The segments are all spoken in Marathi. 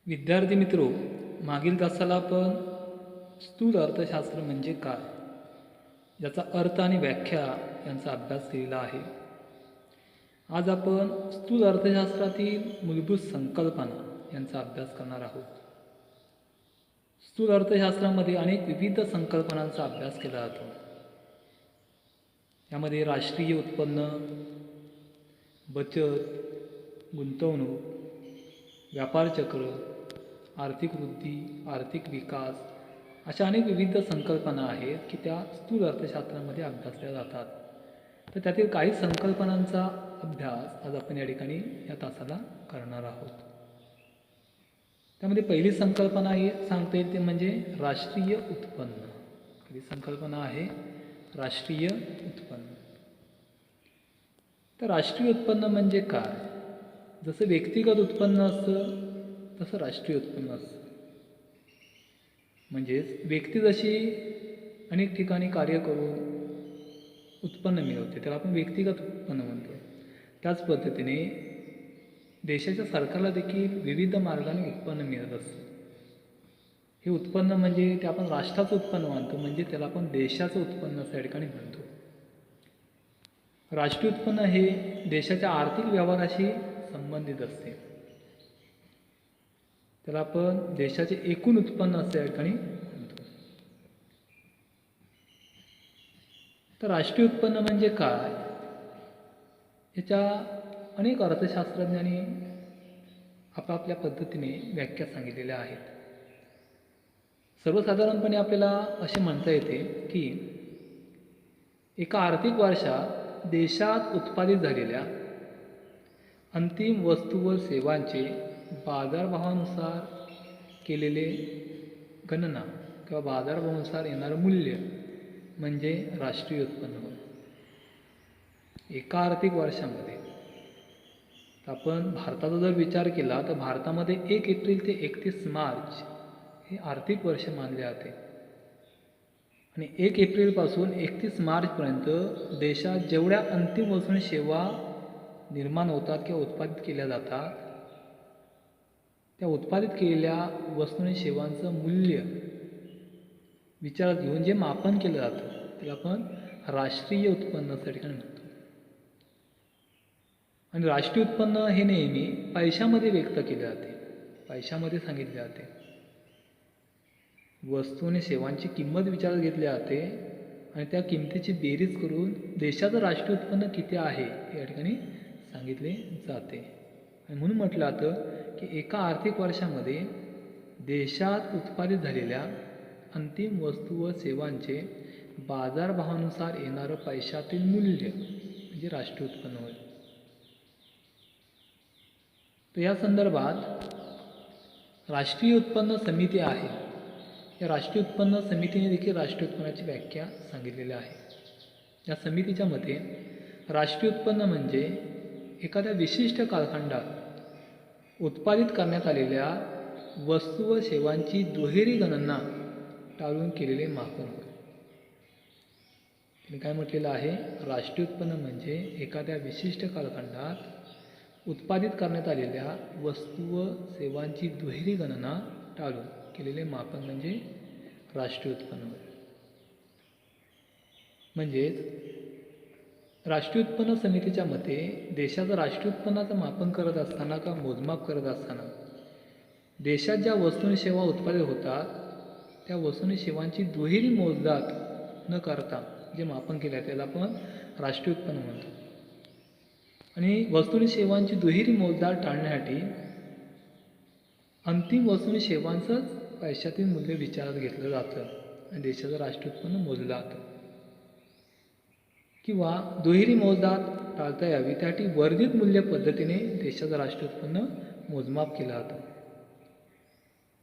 विद्यार्थी मित्रो, मागील तासाला आपण स्थूल अर्थशास्त्र म्हणजे काय याचा अर्थ आणि व्याख्या यांचा अभ्यास केलेला आहे. आज आपण स्थूल अर्थशास्त्रातील मूलभूत संकल्पना यांचा अभ्यास करणार आहोत. स्थूल अर्थशास्त्रामध्ये अनेक विविध संकल्पनांचा अभ्यास केला जातो. यामध्ये राष्ट्रीय उत्पन्न, बचत, गुंतवणूक, व्यापार चक्र, आर्थिक वृद्धी, आर्थिक विकास अशा अनेक विविध संकल्पना आहेत की त्या स्थूल अर्थशास्त्रामध्ये अभ्यासल्या जातात. तर त्यातील काही संकल्पनांचा अभ्यास आज आपण या ठिकाणी या तासाला करणार आहोत. त्यामध्ये पहिली संकल्पना ही सांगता येईल ते म्हणजे राष्ट्रीय उत्पन्न. पहिली संकल्पना आहे राष्ट्रीय उत्पन्न. तर राष्ट्रीय उत्पन्न म्हणजे काय? जसं व्यक्तिगत उत्पन्न असतं तसं राष्ट्रीय उत्पन्न असतं. म्हणजेच व्यक्ती जशी अनेक ठिकाणी कार्य करून उत्पन्न मिळवते त्याला आपण व्यक्तिगत उत्पन्न म्हणतो. त्याच पद्धतीने देशाच्या सरकारला देखील विविध मार्गाने उत्पन्न मिळत असतं. हे उत्पन्न म्हणजे ते आपण राष्ट्राचं उत्पन्न मानतो, म्हणजे त्याला आपण देशाचं उत्पन्न असं या ठिकाणी म्हणतो. राष्ट्रीय उत्पन्न हे देशाच्या आर्थिक व्यवहाराशी संबंधित असते. त्याला आपण देशाचे एकूण उत्पन्न असं या ठिकाणी म्हणतो. तर राष्ट्रीय उत्पन्न म्हणजे काय याच्या अनेक अर्थशास्त्रज्ञांनी आपापल्या पद्धतीने व्याख्या सांगितलेल्या आहेत. सर्वसाधारणपणे आपल्याला असे म्हणता येते की एका आर्थिक वर्षात देशात उत्पादित झालेल्या अंतिम वस्तू व सेवांचे बाजारभावानुसार केलेले गणना किंवा बाजारभावानुसार येणारं मूल्य म्हणजे राष्ट्रीय उत्पन्न होय. एका आर्थिक वर्षामध्ये आपण भारताचा जर विचार केला तर भारतामध्ये 1 एप्रिल ते 31 मार्च हे आर्थिक वर्ष मानले जाते. आणि 1 एप्रिलपासून 31 मार्चपर्यंत देशात जेवढ्या अंतिम वस्तू आणि सेवा निर्माण होतात किंवा उत्पादित केल्या जातात त्या उत्पादित केलेल्या वस्तू आणि सेवांचं मूल्य विचारात घेऊन जे मापन केलं जातं त्याला आपण राष्ट्रीय उत्पन्न असं ठिकाणी म्हणतो. आणि राष्ट्रीय उत्पन्न हे नेहमी पैशामध्ये व्यक्त केले जाते, पैशामध्ये सांगितले जाते. वस्तू आणि सेवांची किंमत विचारात घेतली जाते आणि त्या किमतीची बेरीज करून देशाचं राष्ट्रीय उत्पन्न किती आहे हे या ठिकाणी सांगितले जाते. आणि म्हणून म्हटलं जातं की एका आर्थिक वर्षामध्ये देशात उत्पादित झालेल्या अंतिम वस्तू व सेवांचे बाजारभावानुसार येणारं पैशातील मूल्य म्हणजे राष्ट्रीय उत्पन्न होय. तर या संदर्भात राष्ट्रीय उत्पन्न समिती आहे. या राष्ट्रीय उत्पन्न समितीने देखील राष्ट्रीय उत्पन्नाची व्याख्या सांगितलेली आहे. या समितीच्या मते राष्ट्रीय उत्पन्न म्हणजे एखाद्या विशिष्ट कालखंडात उत्पादित करण्यात आलेल्या वस्तू व सेवांची दुहेरी गणना टाळून केलेले मापन होय. त्यांनी काय म्हटलेलं आहे? राष्ट्रीय उत्पन्न म्हणजे एखाद्या विशिष्ट कालखंडात उत्पादित करण्यात आलेल्या वस्तू व सेवांची दुहेरी गणना टाळून केलेले मापन म्हणजे राष्ट्रीय उत्पन्न होय. म्हणजेच राष्ट्रीय उत्पन्न समितीच्या मते देशाचं राष्ट्रीय उत्पन्नाचं मापन करत असताना किंवा मोजमाप करत असताना देशात ज्या वस्तू आणि सेवा उत्पादित होतात त्या वस्तू आणि सेवांची दुहेरी मोजदाद न करता जे मापन केलं आहे त्याला आपण राष्ट्रीय उत्पन्न म्हणतो. आणि वस्तू आणि सेवांची दुहेरी मोजदाद टाळण्यासाठी अंतिम वस्तू आणि सेवांचंच पैशातील मूल्य विचारात घेतलं जातं आणि देशाचं राष्ट्रीय उत्पन्न मोजलं जातं. किंवा दुहेरी मोजदाद टाळता यावी त्यासाठी वर्धित मूल्य पद्धतीने देशाचं राष्ट्रीय उत्पन्न मोजमाप केलं जातं.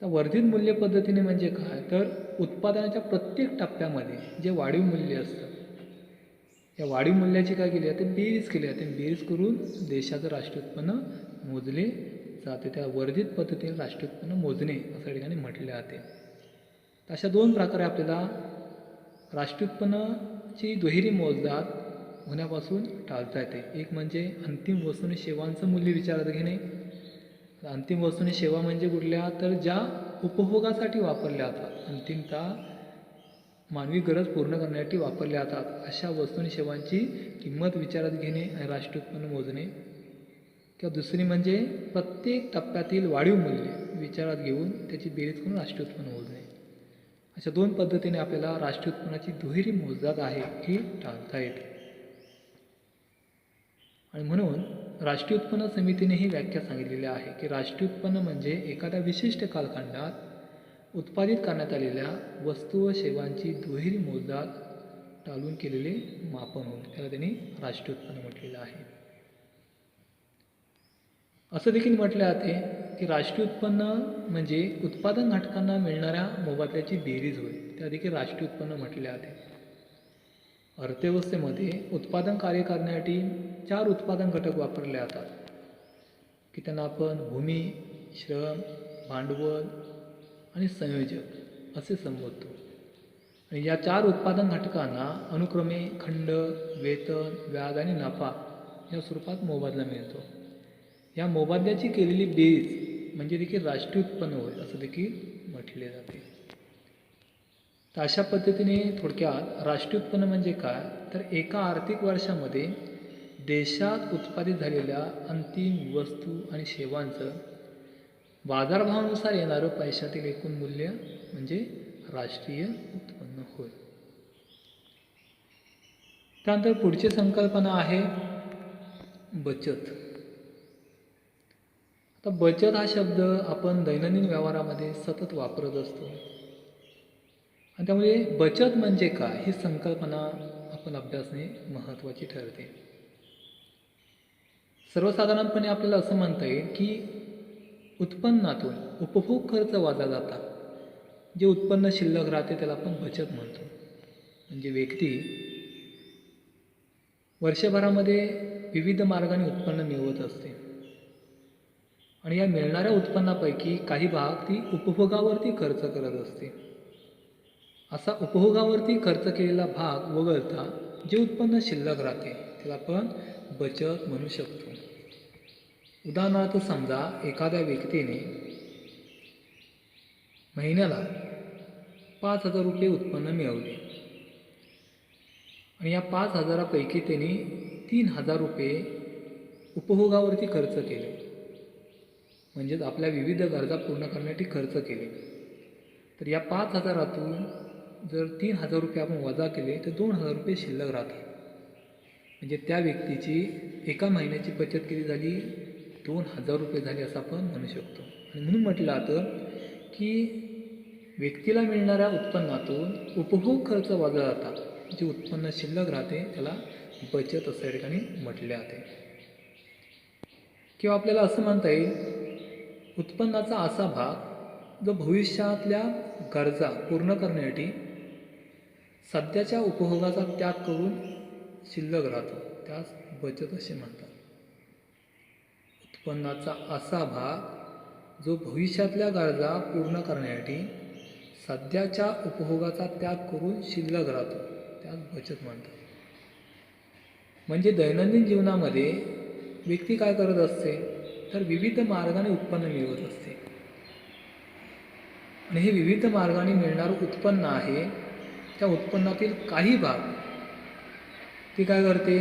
तर वर्धित मूल्य पद्धतीने म्हणजे काय? तर उत्पादनाच्या प्रत्येक टप्प्यामध्ये जे वाढीव मूल्य असतं या वाढीव मूल्याची काय केली जाते? बेरीज केली जाते. बेरीज करून देशाचं राष्ट्रीय उत्पन्न मोजले जाते. त्या वर्धित पद्धतीने राष्ट्रीय उत्पन्न मोजणे असं ठिकाणी म्हटले जाते. अशा 2 प्रकारे आपल्याला राष्ट्रीय उत्पन्नाची दुहेरी मोजदाद होण्यापासून टाळता येते. एक म्हणजे अंतिम वस्तू आणि सेवांचं मूल्य विचारात घेणे अंतिम वस्तू आणि सेवा म्हणजे कुठल्या, तर ज्या उपभोगासाठी वापरल्या जातात, अंतिमतः मानवी गरज पूर्ण करण्यासाठी वापरल्या जातात अशा वस्तू आणि सेवांची किंमत विचारात घेणे आणि राष्ट्रीय उत्पन्न मोजणे. किंवा दुसरी म्हणजे प्रत्येक टप्प्यातील वाढीव मूल्य विचारात घेऊन त्याची बेरीज करून राष्ट्रीय उत्पन्न मोजणे. अशा दोन पद्धतीने आपल्याला राष्ट्रीय उत्पन्नाची दुहेरी मोजदाद आहे ही टाळता येते. आणि म्हणून राष्ट्रीय उत्पन्न समितीने ही व्याख्या सांगितलेली आहे की राष्ट्रीय उत्पन्न म्हणजे एखाद्या विशिष्ट कालखंडात उत्पादित करण्यात आलेल्या वस्तू व सेवांची दुहेरी मोजदाद टाळून केलेले मापन होय. त्याला त्यांनी राष्ट्रीय उत्पन्न म्हटलेलं आहे. असं देखील म्हटले जाते की राष्ट्रीय उत्पन्न म्हणजे उत्पादन घटकांना मिळणाऱ्या मोबदल्याची बेरीज होय. त्या देखील राष्ट्रीय उत्पन्न म्हटले जाते. अर्थव्यवस्थेमध्ये उत्पादन कार्य करण्यासाठी 4 उत्पादन घटक वापरले जातात की त्यांना आपण भूमी, श्रम, भांडवल आणि संयोजक असे संबोधतो. आणि या 4 उत्पादन घटकांना अनुक्रमे खंड, वेतन, व्याज आणि नफा या स्वरूपात मोबदला मिळतो. या मोबदल्याची केलेली बेरीज म्हणजे देखील राष्ट्रीय उत्पन्न होय असं देखील म्हटले जाते. तर अशा पद्धतीने थोडक्यात राष्ट्रीय उत्पन्न म्हणजे काय, तर एका आर्थिक वर्षामध्ये देशात उत्पादित झालेल्या अंतिम वस्तू आणि सेवांचं बाजारभावानुसार येणारं पैशातील एकूण मूल्य म्हणजे राष्ट्रीय उत्पन्न होय. त्यानंतर पुढची संकल्पना आहे बचत. आता बचत हा शब्द आपण दैनंदिन व्यवहारामध्ये सतत वापरत असतो आणि त्यामुळे बचत म्हणजे काय ही संकल्पना आपण अभ्यासणे महत्त्वाची ठरते. सर्वसाधारणपणे आपल्याला असं म्हणता येईल की उत्पन्नातून उपभोग खर्च वजा जाता जे उत्पन्न शिल्लक राहते त्याला आपण बचत म्हणतो. म्हणजे व्यक्ती वर्षभरामध्ये विविध मार्गाने उत्पन्न मिळवत असते आणि या मिळणाऱ्या उत्पन्नापैकी काही भाग ती उपभोगावरती खर्च करत असते. असा उपभोगावरती खर्च केलेला भाग वगळता जे उत्पन्न शिल्लक राहते त्याला आपण बचत म्हणू शकतो. उदाहरणार्थ समजा एखाद्या व्यक्तीने महिन्याला 5,000 रुपये उत्पन्न मिळवले आणि या 5,000पैकी त्यांनी 3,000 रुपये उपभोगावरती खर्च केले, म्हणजेच आपल्या विविध गरजा पूर्ण करण्यासाठी खर्च केले. तर या 5,000तून जर 3,000 रुपये आपण वजा केले तर 2,000 रुपये शिल्लक राहतात. म्हणजे त्या व्यक्तीची एका महिन्याची बचत किती झाली, 2,000 रुपये झाले असं आपण म्हणू शकतो. आणि म्हणून म्हटलं जातं की व्यक्तीला मिळणाऱ्या उत्पन्नातून उपभोग खर्च वजा जातात, जे उत्पन्न शिल्लक राहते त्याला बचत असं या ठिकाणी म्हटले जाते. किंवा आपल्याला असं म्हणता येईल उत्पन्नाचा असा भाग जो भविष्यातल्या गरजा पूर्ण करण्यासाठी सध्याच्या उपभोगाचा त्याग करून शिल्लक राहतो त्यास बचत असे म्हणतात. उत्पन्नाचा असा भाग जो भविष्यातल्या गरजा पूर्ण करण्यासाठी सध्याच्या उपभोगाचा त्याग करून शिल्लक राहतो त्यास बचत म्हणतात. म्हणजे दैनंदिन जीवनामध्ये व्यक्ती काय करत असते तर विविध मार्गाने उत्पन्न मिळवत असते आणि हे विविध मार्गाने मिळणारं उत्पन्न आहे त्या उत्पन्नातील काही भाग ती काय करते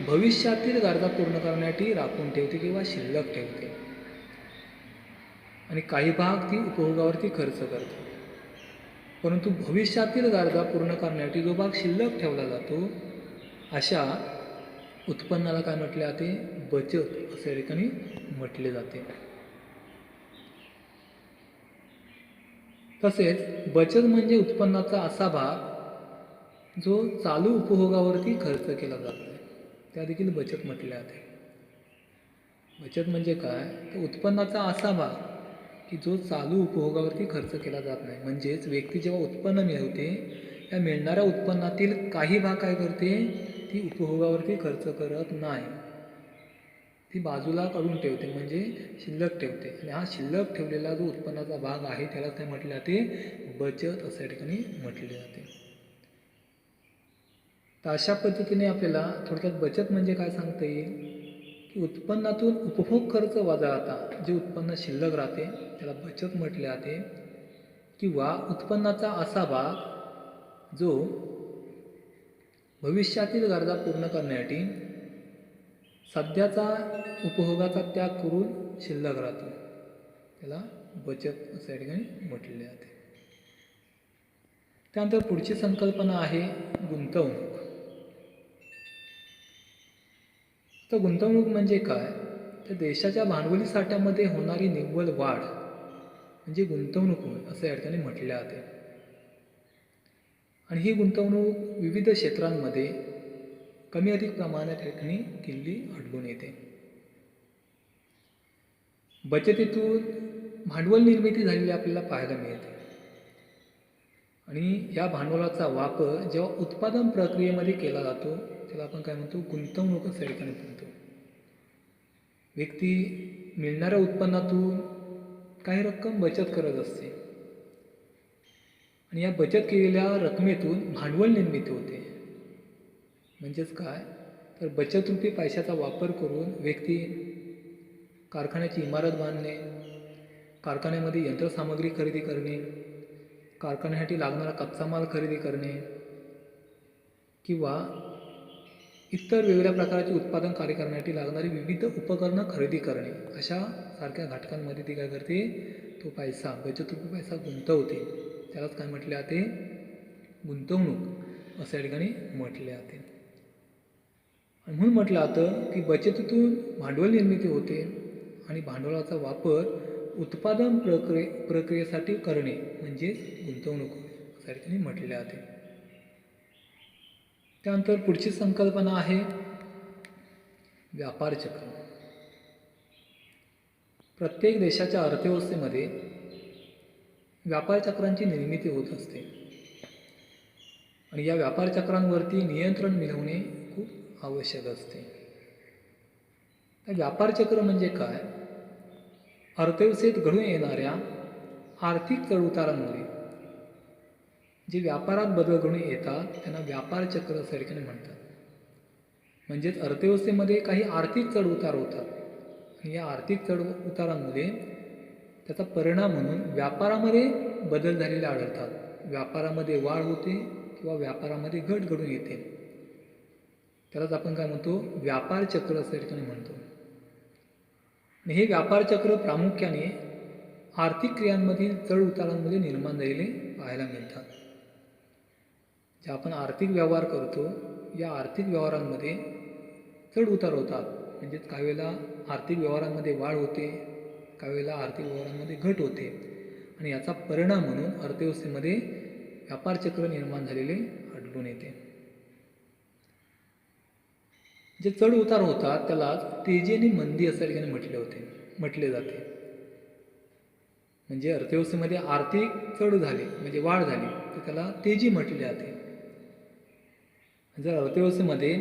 भविष्यातील गरजा पूर्ण करण्यासाठी राखून ठेवते किंवा शिल्लक ठेवते आणि काही भाग ती उपभोगावरती खर्च करते. परंतु भविष्यातील गरजा पूर्ण करण्यासाठी जो भाग शिल्लक ठेवला जातो अशा उत्पन्नाला काय म्हटले जाते, बचत असे ठिकाणी म्हटले जाते. तसेच बचत म्हणजे उत्पन्नाचा असा भाग जो चालू उपभोगावरती खर्च केला जात नाही त्या देखील बचत म्हटले जाते. बचत म्हणजे काय, तर उत्पन्नाचा असा भाग की जो चालू उपभोगावरती खर्च केला जात नाही. म्हणजेच व्यक्ती जेव्हा उत्पन्न मिळवते त्या मिळणाऱ्या उत्पन्नातील काही भाग काय करते, ती उपभोगावरती खर्च करत नाही, ती बाजूला काढून ठेवते म्हणजे शिल्लक ठेवते. आणि हा शिल्लक ठेवलेला जो उत्पन्नाचा भाग आहे त्याला काय म्हटले जाते, बचत अशा ठिकाणी म्हटले जाते. तर अशा पद्धतीने आपल्याला थोडक्यात बचत म्हणजे काय सांगता येईल की उत्पन्नातून उपभोग खर्च वजाळता जे उत्पन्न शिल्लक राहते त्याला बचत म्हटले जाते, किंवा उत्पन्नाचा असा भाग जो भविष्यातील गरजा पूर्ण करण्यासाठी सध्याचा उपभोगाचा त्याग करून शिल्लक राहतो त्याला बचत असं या ठिकाणी म्हटले जाते. त्यानंतर पुढची संकल्पना आहे गुंतवणूक. तर गुंतवणूक म्हणजे काय, तर देशाच्या भांडवली साठ्यामध्ये होणारी निव्वळ वाढ म्हणजे गुंतवणूक होय असं या ठिकाणी म्हटले जाते. आणि ही गुंतवणूक विविध क्षेत्रांमध्ये कमी अधिक प्रमाणात या ठिकाणी केलेली आढळून येते. बचतीतून भांडवल निर्मिती झालेली आपल्याला पाहायला मिळते आणि या भांडवलाचा वापर जेव्हा उत्पादन प्रक्रियेमध्ये केला जातो त्याला आपण काय म्हणतो, गुंतवणूक असं या ठिकाणी म्हणतो. व्यक्ती मिळणाऱ्या उत्पन्नातून काही रक्कम बचत करत असते आणि या बचत केलेल्या रकमेतून भांडवल निर्मिती होते. म्हणजेच काय, तर बचतरूपी पैशाचा वापर करून व्यक्ती कारखान्याची इमारत बांधणे, कारखान्यामध्ये यंत्रसामग्री खरेदी करणे, कारखान्यासाठी लागणारा कच्चा माल खरेदी करणे किंवा इतर वेगवेगळ्या प्रकारचे उत्पादन कार्य करण्यासाठी लागणारी विविध उपकरणं खरेदी करणे अशा सारख्या घटकांमध्ये ती काय करते, तो पैसा बचतरूपी पैसा गुंतवते. त्यालाच काय म्हटले जाते, गुंतवणूक असं या ठिकाणी म्हटले जाते. आणि म्हणून म्हटलं जातं की बचतीतून भांडवल निर्मिती होते आणि भांडवलाचा वापर उत्पादन प्रक्रियेसाठी करणे म्हणजे गुंतवणूक असं या ठिकाणी म्हटले जाते. त्यानंतर पुढची संकल्पना आहे व्यापार चक्र. प्रत्येक देशाच्या अर्थव्यवस्थेमध्ये व्यापार चक्रांची निर्मिती होत असते आणि या व्यापार चक्रांवरती नियंत्रण मिळवणे खूप आवश्यक असते. तर व्यापार चक्र म्हणजे काय, अर्थव्यवस्थेत घडून येणाऱ्या आर्थिक चढउतारांमुळे जे व्यापारात बदल घडून येतात त्यांना व्यापार चक्र असं ठिकाणी म्हणतात. म्हणजेच अर्थव्यवस्थेमध्ये काही आर्थिक चढउतार होतात आणि या आर्थिक चढउतारांमुळे त्याचा परिणाम म्हणून व्यापारामध्ये बदल झालेले आढळतात. व्यापारामध्ये वाढ होते किंवा व्यापारामध्ये घट घडून येते. त्यालाच आपण काय म्हणतो, व्यापार चक्र असं ठिकाणी म्हणतो. आणि हे व्यापार चक्र प्रामुख्याने आर्थिक क्रियांमधील चढउतारांमध्ये निर्माण झालेले पाहायला मिळतात. जे आपण आर्थिक व्यवहार करतो या आर्थिक व्यवहारांमध्ये चढ उतार होतात. म्हणजे काही वेळेला आर्थिक व्यवहारांमध्ये वाढ होते, काही वेळेला आर्थिक व्यवहारांमध्ये घट होते आणि याचा परिणाम म्हणून अर्थव्यवस्थेमध्ये व्यापार चक्र निर्माण झालेले आढळून येते. जे चढ उतार होतात त्याला तेजी आणि मंदी असं ठिकाणी म्हटले जाते. म्हणजे अर्थव्यवस्थेमध्ये आर्थिक चढ झाले म्हणजे वाढ झाली तर त्याला तेजी म्हटले जाते. जर अर्थव्यवस्थेमध्ये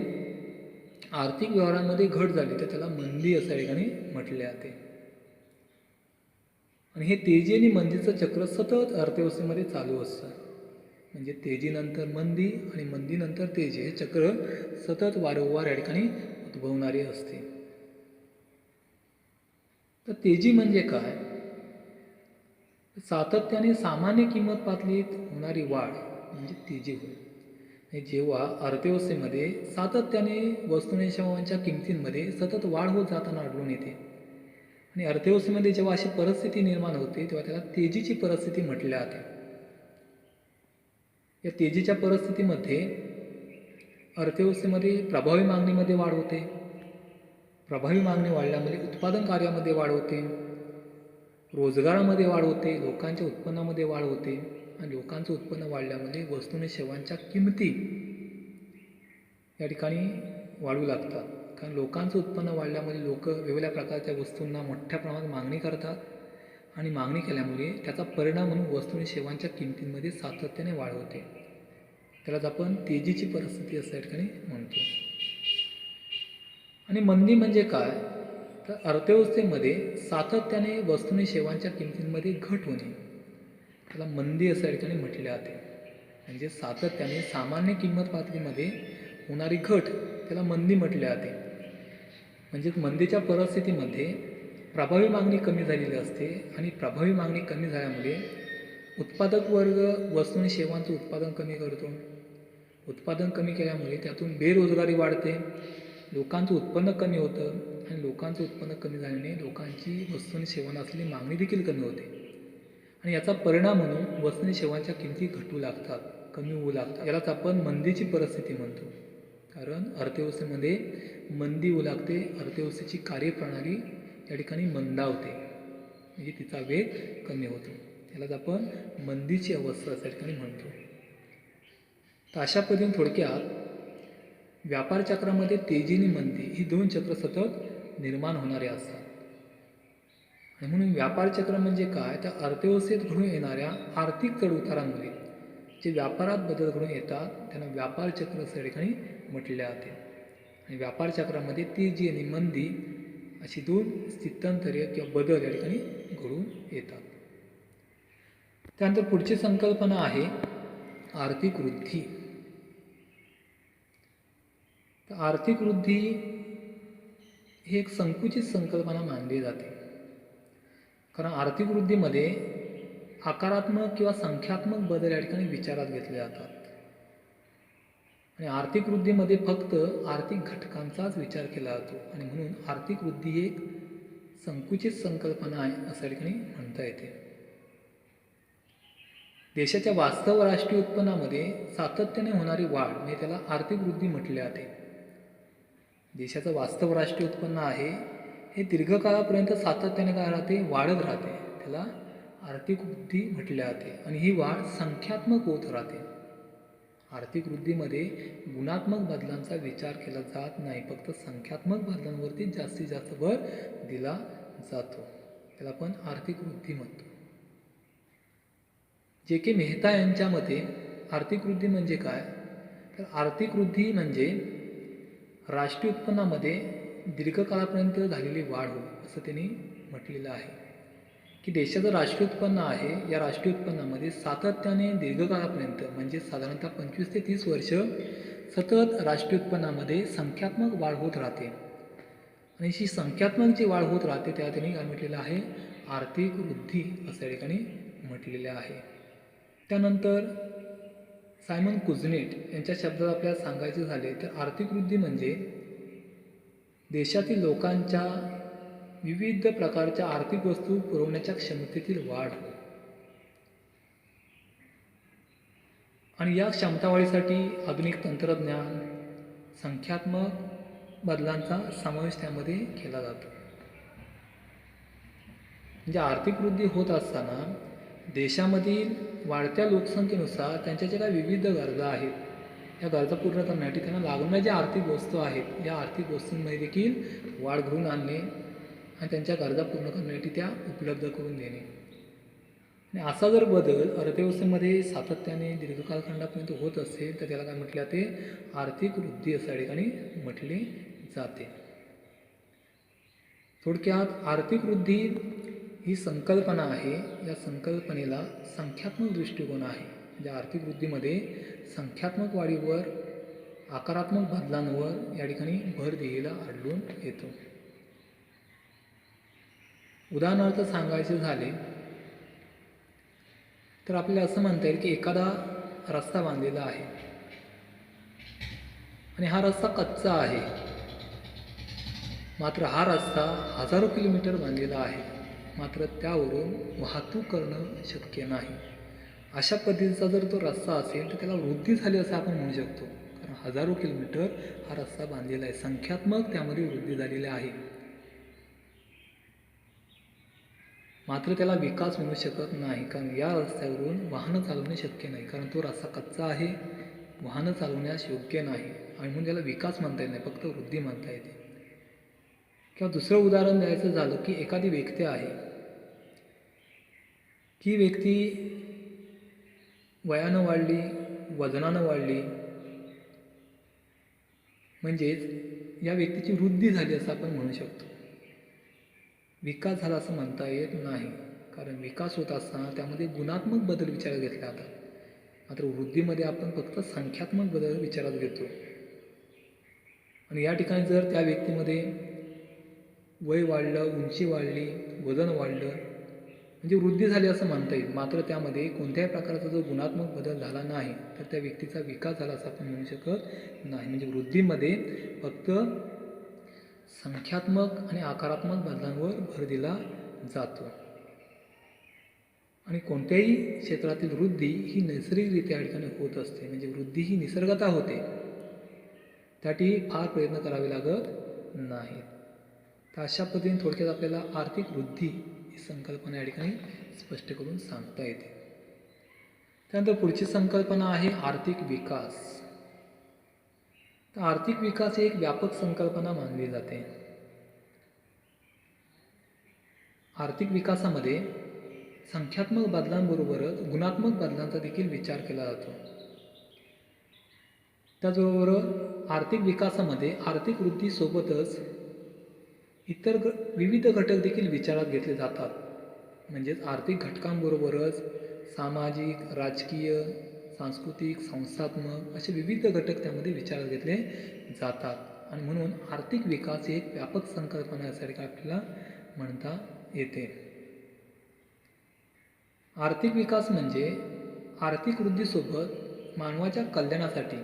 आर्थिक व्यवहारांमध्ये घट झाली तर त्याला मंदी असं ठिकाणी म्हटले जाते. आणि हे तेजी आणि मंदीचं चक्र सतत अर्थव्यवस्थेमध्ये चालू असतं. म्हणजे तेजीनंतर मंदी आणि मंदीनंतर तेजी हे चक्र सतत वारंवार या ठिकाणी उद्भवणारे असते. तर तेजी म्हणजे काय, सातत्याने सामान्य किंमत पातळीत होणारी वाढ म्हणजे तेजी होय. जेव्हा अर्थव्यवस्थेमध्ये सातत्याने वस्तू आणि सेवांच्या किमतींमध्ये सतत वाढ होत जाताना आढळून येते आणि अर्थव्यवस्थेमध्ये जेव्हा अशी परिस्थिती निर्माण होते तेव्हा त्याला तेजीची परिस्थिती म्हटले जाते. या तेजीच्या परिस्थितीमध्ये अर्थव्यवस्थेमध्ये प्रभावी मागणीमध्ये वाढ होते. प्रभावी मागणी वाढल्यामुळे उत्पादन कार्यामध्ये वाढ होते, रोजगारामध्ये वाढ होते, लोकांच्या उत्पन्नामध्ये वाढ होते आणि लोकांचं उत्पन्न वाढल्यामुळे वस्तू आणि सेवांच्या किमती या ठिकाणी वाढू लागतात. कारण लोकांचं उत्पन्न वाढल्यामुळे लोक वेगवेगळ्या प्रकारच्या वस्तूंना मोठ्या प्रमाणात मागणी करतात आणि मागणी केल्यामुळे त्याचा परिणाम म्हणून वस्तू आणि सेवांच्या किमतींमध्ये सातत्याने वाढ होते. त्यालाच आपण तेजीची परिस्थिती असं या ठिकाणी म्हणतो. आणि मंदी म्हणजे काय, तर अर्थव्यवस्थेमध्ये सातत्याने वस्तू आणि सेवांच्या किमतींमध्ये घट होणे त्याला मंदी असं या ठिकाणी म्हटले जाते. म्हणजे सातत्याने सामान्य किंमत पातळीमध्ये होणारी घट त्याला मंदी म्हटले जाते. म्हणजेच मंदीच्या परिस्थितीमध्ये प्रभावी मागणी कमी झालेली असते आणि प्रभावी मागणी कमी झाल्यामुळे उत्पादक वर्ग वस्तू आणि सेवांचं उत्पादन कमी करतो. उत्पादन कमी केल्यामुळे त्यातून बेरोजगारी वाढते, लोकांचं उत्पन्न कमी होतं आणि लोकांचं उत्पन्न कमी झाल्याने लोकांची वस्तू आणि सेवांना असलेली मागणी देखील कमी होते आणि याचा परिणाम म्हणून वस्तू आणि सेवांच्या किमती घटू लागतात, कमी होऊ लागतात. यालाच आपण मंदीची परिस्थिती म्हणतो. कारण अर्थव्यवस्थेमध्ये मंदी होऊ लागते, अर्थव्यवस्थेची कार्यप्रणाली या ठिकाणी मंदावते, म्हणजे तिचा वेग कमी होतो. यालाच आपण मंदीची अवस्था त्या ठिकाणी म्हणतो. तर अशा पद्धतीने थोडक्यात व्यापार चक्रामध्ये तेजी आणि मंदी ही दोन चक्र सतत निर्माण होणारे असतात. आणि म्हणून व्यापार चक्र म्हणजे काय, त्या अर्थव्यवस्थेत घडून येणाऱ्या आर्थिक चढउतारांमुळे जे व्यापारात बदल घडून येतात त्यांना व्यापार चक्र असं या ठिकाणी म्हटले जाते. आणि व्यापार चक्रामध्ये तेजी आणि मंदी अशी दोन स्थित्यंतरे किंवा बदल या ठिकाणी घडून येतात. त्यानंतर पुढची संकल्पना आहे आर्थिक वृद्धी. तर आर्थिक वृद्धी ही एक संकुचित संकल्पना मानली जाते. कारण आर्थिक वृद्धीमध्ये आकारात्मक किंवा संख्यात्मक बदल या ठिकाणी विचारात घेतले जातात आणि आर्थिक वृद्धीमध्ये फक्त आर्थिक घटकांचाच विचार केला जातो आणि म्हणून आर्थिक वृद्धी ही एक संकुचित संकल्पना आहे असं या ठिकाणी म्हणता येते. देशाच्या वास्तव राष्ट्रीय उत्पन्नामध्ये सातत्याने होणारी वाढ म्हणजे त्याला आर्थिक वृद्धी म्हटले जाते. देशाचं वास्तव राष्ट्रीय उत्पन्न आहे हे दीर्घकाळापर्यंत सातत्याने काय राहते, वाढत राहते, त्याला आर्थिक वृद्धी म्हटले जाते. आणि ही वाढ संख्यात्मक होत राहते. आर्थिक वृद्धीमध्ये गुणात्मक बदलांचा विचार केला जात नाही, फक्त संख्यात्मक बदलांवरती जास्तीत जास्त भर दिला जातो. त्याला आपण आर्थिक वृद्धी म्हणतो. जे के मेहता यांच्या मते आर्थिक वृद्धी म्हणजे काय, तर आर्थिक वृद्धी म्हणजे राष्ट्रीय उत्पन्नामध्ये दीर्घकाळापर्यंत झालेली वाढ होय असं त्यांनी म्हटलेलं आहे. की देशाचं राष्ट्रीय उत्पन्न आहे, या राष्ट्रीय उत्पन्नामध्ये सातत्याने दीर्घकाळापर्यंत म्हणजे साधारणतः 25 ते 30 वर्ष सतत राष्ट्रीय उत्पन्नामध्ये संख्यात्मक वाढ होत राहते. आणि ही संख्यात्मक जी वाढ होत राहते त्या त्यांनी काय म्हटलेलं आहे, आर्थिक वृद्धी असं या ठिकाणी म्हटलेलं आहे. त्यानंतर सायमन कुझनेट यांच्या शब्दात आपल्याला सांगायचे झाले तर आर्थिक वृद्धी म्हणजे देशातील लोकांच्या विविध प्रकारच्या आर्थिक वस्तू पुरवण्याच्या क्षमतेतील वाढ आणि या क्षमतावाढीसाठी आधुनिक तंत्रज्ञान, संख्यात्मक बदलांचा समावेश त्यामध्ये केला जातो. म्हणजे आर्थिक वृद्धी होत असताना देशामधील वाढत्या लोकसंख्येनुसार त्यांच्या ज्या काही विविध गरजा आहेत, या गरजा पूर्ण करण्यासाठी त्यांना लागणाऱ्या ज्या आर्थिक वस्तू आहेत या आर्थिक वस्तूंमध्ये देखील वाढ घडवून आणणे आणि त्यांच्या गरजा पूर्ण करण्यासाठी त्या उपलब्ध करून देणे. आणि असा जर बदल अर्थव्यवस्थेमध्ये सातत्याने दीर्घकालखंडापर्यंत होत असेल तर त्याला काय म्हटले जाते, आर्थिक वृद्धी असं या ठिकाणी म्हटले जाते. थोडक्यात आर्थिक वृद्धी ही संकल्पना आहे, या संकल्पनेला संख्यात्मक दृष्टिकोन आहे. म्हणजे आर्थिक वृद्धीमध्ये संख्यात्मक वाढीवर, आकारात्मक बदलांवर या ठिकाणी भर दिलेला आढळून येतो. उदाहरणार्थ सांगायचे झाले तर आपल्याला असं म्हणता येईल की एखादा रस्ता बांधलेला आहे आणि हा रस्ता कच्चा आहे, मात्र हा रस्ता हजारो किलोमीटर बांधलेला आहे, मात्र त्यावरून वाहतूक करणं शक्य नाही. अशा पद्धतीचा जर तो रस्ता असेल तर त्याला वृद्धी झाली असं आपण म्हणू शकतो. कारण हजारो किलोमीटर हा रस्ता बांधलेला आहे, संख्यात्मक त्यामध्ये वृद्धी झालेली आहे, मात्र त्याला विकास म्हणू शकत नाही. कारण या रस्त्यावरून वाहनं चालवणे शक्य नाही, कारण तो रस्ता कच्चा आहे, वाहनं चालवण्यास योग्य नाही आणि म्हणून त्याला विकास म्हणता येत नाही, फक्त वृद्धी म्हणता येते. किंवा दुसरं उदाहरण द्यायचं झालं की एखादी व्यक्ती आहे, ही व्यक्ती वयानं वाढली, वजनानं वाढली, म्हणजेच या व्यक्तीची वृद्धी झाली असं आपण म्हणू शकतो. विकास झाला असं म्हणता येत नाही, कारण विकास होत असताना त्यामध्ये गुणात्मक बदल विचारात घेतले जातात, मात्र वृद्धीमध्ये आपण फक्त संख्यात्मक बदल विचारात घेतो. आणि या ठिकाणी जर त्या व्यक्तीमध्ये वय वाढलं, उंची वाढली, वजन वाढलं, म्हणजे वृद्धी झाली असं म्हणता येईल. मात्र त्यामध्ये कोणत्याही प्रकारचा जो गुणात्मक बदल झाला नाही तर त्या व्यक्तीचा विकास झाला असं आपण म्हणू शकत नाही. म्हणजे वृद्धीमध्ये फक्त संख्यात्मक आणि आकारात्मक बदलांवर भर दिला जातो. आणि कोणत्याही क्षेत्रातील वृद्धी ही नैसर्गिकरित्या या ठिकाणी होत असते. म्हणजे वृद्धी ही निसर्गतः होते, त्यासाठी फार प्रयत्न करावे लागत नाहीत. तर अशा पद्धतीने थोडक्यात आपल्याला आर्थिक वृद्धी ही संकल्पना या ठिकाणी स्पष्ट करून सांगता येते. त्यानंतर पुढची संकल्पना आहे आर्थिक विकास. तर आर्थिक विकास ही एक व्यापक संकल्पना मानली जाते. आर्थिक विकासामध्ये संख्यात्मक बदलांबरोबरच गुणात्मक बदलांचा देखील विचार केला जातो. त्याचबरोबर आर्थिक विकासामध्ये आर्थिक वृद्धीसोबतच इतर विविध घटक देखील विचारात घेतले जातात. म्हणजेच आर्थिक घटकांबरोबरच सामाजिक, राजकीय, सांस्कृतिक, संस्थात्मक असे विविध घटक त्यामध्ये विचारात घेतले जातात. आणि म्हणून आर्थिक विकास ही एक व्यापक संकल्पना यासाठी आपल्याला म्हणता येते. आर्थिक विकास म्हणजे आर्थिक वृद्धीसोबत मानवाच्या कल्याणासाठी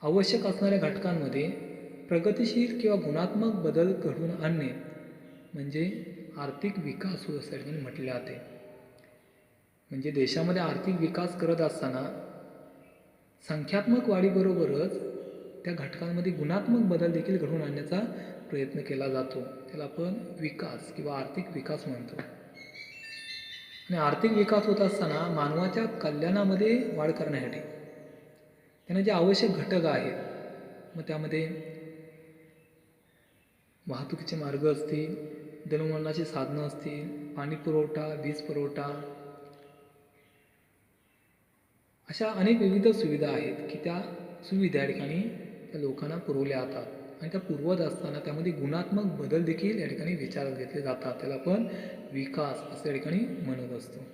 आवश्यक असणाऱ्या घटकांमध्ये प्रगतिशील किंवा गुणात्मक बदल घडवून आणणे म्हणजे आर्थिक विकास हो यासाठी म्हटले जाते. म्हणजे देशामध्ये आर्थिक विकास करत असताना संख्यात्मक वाढीबरोबरच त्या घटकांमध्ये गुणात्मक बदल देखील घडवून आणण्याचा प्रयत्न केला जातो. त्याला आपण विकास किंवा आर्थिक विकास म्हणतो. आणि आर्थिक विकास होत असताना मानवाच्या कल्याणामध्ये वाढ करण्यासाठी त्यांना जे आवश्यक घटक आहेत, मग त्यामध्ये वाहतुकीचे मार्ग असतील, दळणवळणाची साधनं असतील, पाणी पुरवठा, वीज पुरवठा, अशा अनेक विविध सुविधा आहेत की त्या सुविधा या ठिकाणी त्या लोकांना पुरवल्या जातात. आणि त्या पुरवत असताना त्यामध्ये गुणात्मक बदल देखील या ठिकाणी विचारात घेतले जातात. त्याला आपण विकास असं या ठिकाणी म्हणत असतो.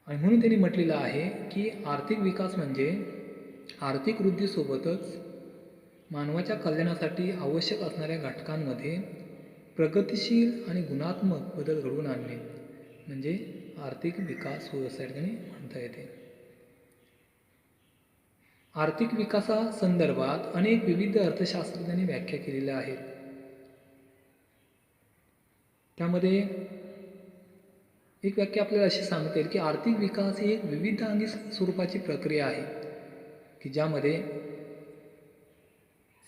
आणि म्हणून त्यांनी म्हटलेलं आहे की आर्थिक विकास म्हणजे आर्थिक वृद्धीसोबतच मानवाच्या कल्याणासाठी आवश्यक असणाऱ्या घटकांमध्ये प्रगतिशील आणि गुणात्मक बदल घडवून आणणे म्हणजे आर्थिक विकास हो असं या ठिकाणी म्हणता येते. आर्थिक विकासासंदर्भात अनेक विविध अर्थशास्त्रज्ञांनी व्याख्या केलेल्या आहेत. त्यामध्ये एक व्याख्या आपल्याला अशी सांगता येईल की आर्थिक विकास ही एक विविधांगी स्वरूपाची प्रक्रिया आहे की ज्यामध्ये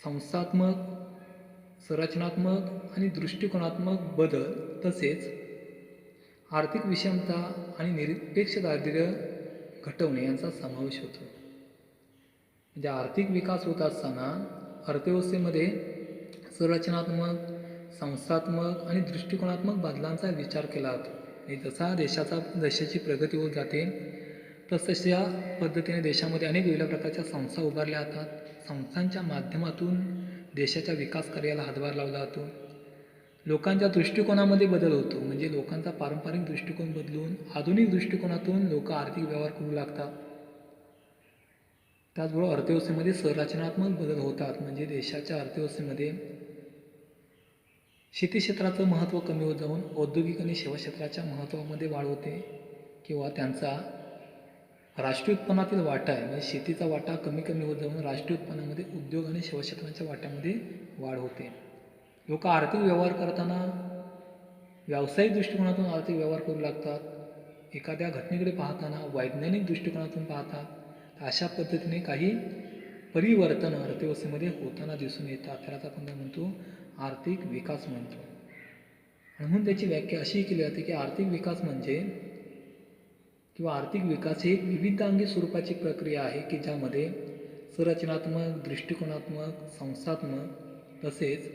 संस्थात्मक, संरचनात्मक आणि दृष्टिकोनात्मक बदल तसेच आर्थिक विषमता आणि निरपेक्ष दारिद्र्य घटवणे यांचा समावेश होतो. म्हणजे आर्थिक विकास होत असताना अर्थव्यवस्थेमध्ये संरचनात्मक, संस्थात्मक आणि दृष्टिकोनात्मक बदलांचा विचार केला जातो. आणि जसा देशाची प्रगती होत जाते तसतशा पद्धतीने देशामध्ये अनेक वेगवेगळ्या प्रकारच्या संस्था उभारल्या जातात. संस्थांच्या माध्यमातून देशाच्या विकास कार्याला हातभार लावला जातो. लोकांच्या दृष्टिकोनामध्ये बदल होतो. म्हणजे लोकांचा पारंपरिक दृष्टिकोन बदलून आधुनिक दृष्टिकोनातून लोक आर्थिक व्यवहार करू लागतात. त्याचबरोबर अर्थव्यवस्थेमध्ये संरचनात्मक बदल होतात. म्हणजे देशाच्या अर्थव्यवस्थेमध्ये शेती क्षेत्राचं महत्त्व कमी होत जाऊन औद्योगिक आणि सेवा क्षेत्राच्या महत्त्वामध्ये वाढ होते किंवा त्यांचा राष्ट्रीय उत्पन्नातील वाटा आहे म्हणजे शेतीचा वाटा कमी होत जाऊन राष्ट्रीय उत्पन्नामध्ये उद्योग आणि सेवा क्षेत्राच्या वाट्यामध्ये वाढ होते. लोक आर्थिक व्यवहार करताना व्यावसायिक दृष्टिकोनातून आर्थिक व्यवहार करू लागतात. एखाद्या घटनेकडे पाहताना वैज्ञानिक दृष्टिकोनातून पाहतात. तर अशा पद्धतीने काही परिवर्तन अर्थव्यवस्थेमध्ये होताना दिसून येतात. त्यालाच आपण काय म्हणतो, आर्थिक विकास म्हणतो. म्हणून त्याची व्याख्या अशी केली जाते की आर्थिक विकास म्हणजे किंवा आर्थिक विकास ही एक विविधांगी स्वरूपाची प्रक्रिया आहे की ज्यामध्ये संरचनात्मक, दृष्टिकोनात्मक, संस्थात्मक तसेच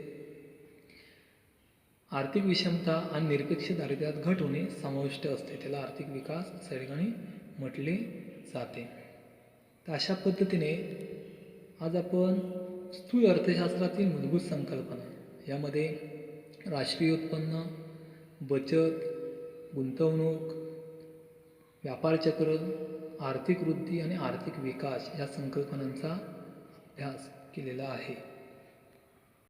आर्थिक विषमता आणि निरपेक्ष दारिद्र्यात घट होणे समाविष्ट असते. त्याला आर्थिक विकास अशा ठिकाणी म्हटले जाते. तर अशा पद्धतीने आज आपण स्थूल अर्थशास्त्रातील मूलभूत संकल्पना यामध्ये राष्ट्रीय उत्पन्न, बचत, गुंतवणूक, व्यापार चक्र, आर्थिक वृद्धी आणि आर्थिक विकास या संकल्पनांचा अभ्यास केलेला आहे.